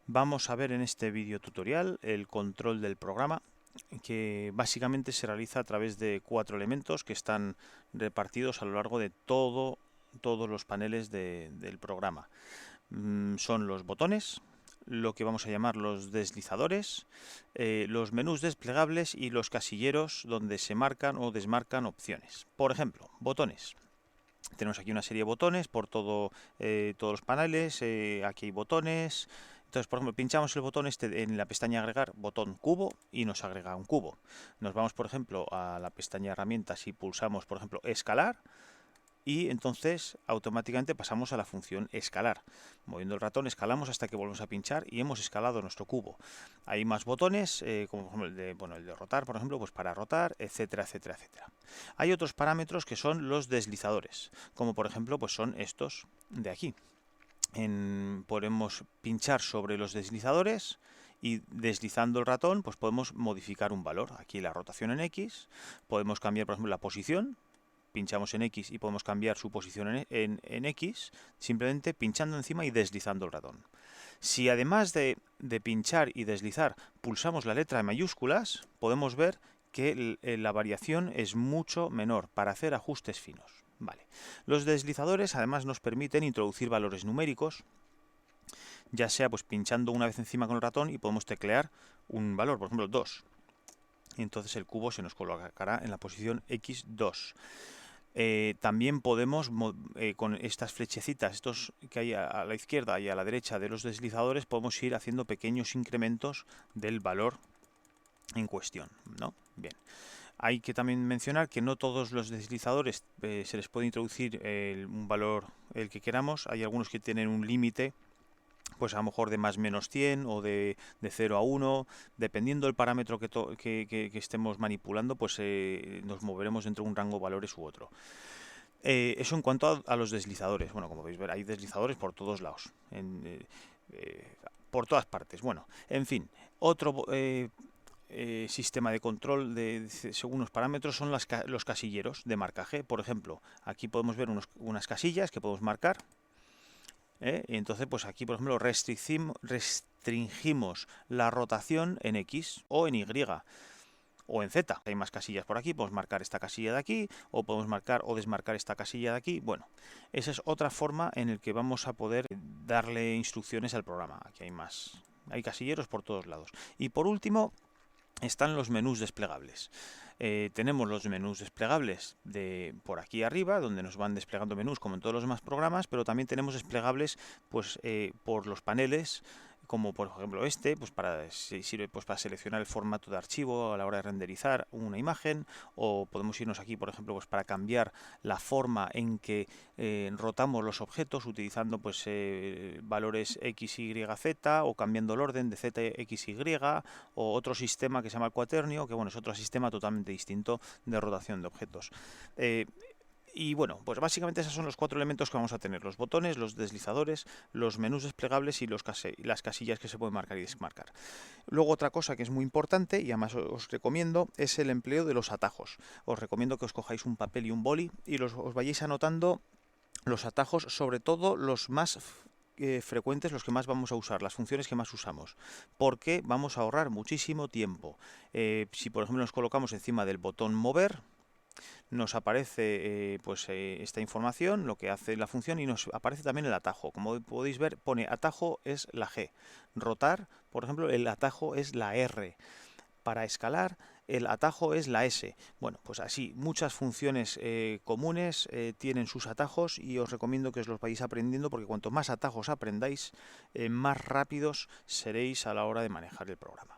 Vamos a ver en este vídeo tutorial el control del programa, que básicamente se realiza a través de 4 elementos que están repartidos a lo largo de todos los paneles del programa. Son los botones, lo que vamos a llamar los deslizadores, los menús desplegables y los casilleros donde se marcan o desmarcan opciones. Por ejemplo, botones. Tenemos aquí una serie de botones por todos los paneles, aquí hay botones. Entonces, por ejemplo, pinchamos el botón este en la pestaña agregar, botón cubo, y nos agrega un cubo. Nos vamos, por ejemplo, a la pestaña herramientas y pulsamos, por ejemplo, escalar, y entonces automáticamente pasamos a la función escalar. Moviendo el ratón escalamos hasta que volvemos a pinchar y hemos escalado nuestro cubo. Hay más botones, como por ejemplo el de rotar, por ejemplo, pues para rotar, etcétera, etcétera, etcétera. Hay otros parámetros que son los deslizadores, como por ejemplo pues son estos de aquí. Podemos pinchar sobre los deslizadores y deslizando el ratón pues podemos modificar un valor. Aquí la rotación en X, podemos cambiar por ejemplo la posición. Pinchamos en X y podemos cambiar su posición en X, simplemente pinchando encima y deslizando el ratón. Si además de pinchar y deslizar pulsamos la letra en mayúsculas, podemos ver que la variación es mucho menor para hacer ajustes finos. Vale. Los deslizadores además nos permiten introducir valores numéricos, ya sea pues pinchando una vez encima con el ratón y podemos teclear un valor, por ejemplo 2. Y entonces el cubo se nos colocará en la posición X2. También podemos, con estas flechecitas, estos que hay a la izquierda y a la derecha de los deslizadores, podemos ir haciendo pequeños incrementos del valor en cuestión, ¿no? Bien. Hay que también mencionar que no todos los deslizadores se les puede introducir un valor el que queramos. Hay algunos que tienen un límite, pues a lo mejor de más menos 100 o de 0 a 1, dependiendo del parámetro que estemos manipulando, pues nos moveremos dentro de un rango de valores u otro. Eso en cuanto a los deslizadores. Bueno, como podéis ver, hay deslizadores por todos lados, por todas partes. Bueno, en fin, otro sistema de control según los parámetros son los casilleros de marcaje. Por ejemplo, aquí podemos ver unas casillas que podemos marcar. Y entonces, pues aquí, por ejemplo, restringimos la rotación en X o en Y o en Z. Hay más casillas por aquí, podemos marcar esta casilla de aquí, o podemos marcar o desmarcar esta casilla de aquí. Bueno, esa es otra forma en la que vamos a poder darle instrucciones al programa. Aquí hay más, hay casilleros por todos lados. Y por último, están los menús desplegables. Tenemos los menús desplegables por aquí arriba, donde nos van desplegando menús como en todos los demás programas, pero también tenemos desplegables pues, por los paneles, como por ejemplo pues sirve pues para seleccionar el formato de archivo a la hora de renderizar una imagen, o podemos irnos aquí por ejemplo pues para cambiar la forma en que rotamos los objetos utilizando pues valores X, Y, Z, o cambiando el orden de Z, X, Y, o otro sistema que se llama el cuaternio, que bueno, es otro sistema totalmente distinto de rotación de objetos. Y bueno, pues básicamente esos son los 4 elementos que vamos a tener: los botones, los deslizadores, los menús desplegables y las casillas que se pueden marcar y desmarcar. Luego otra cosa que es muy importante, y además os recomiendo, es el empleo de los atajos. Os recomiendo que os cojáis un papel y un boli y os vayáis anotando los atajos, sobre todo los más frecuentes, los que más vamos a usar, las funciones que más usamos, porque vamos a ahorrar muchísimo tiempo. Si por ejemplo nos colocamos encima del botón mover, nos aparece esta información, lo que hace la función, y nos aparece también el atajo. Como podéis ver, pone atajo es la G. Rotar, por ejemplo, el atajo es la R. Para escalar, el atajo es la S. Bueno, pues así, muchas funciones comunes tienen sus atajos, y os recomiendo que os los vayáis aprendiendo, porque cuanto más atajos aprendáis, más rápidos seréis a la hora de manejar el programa.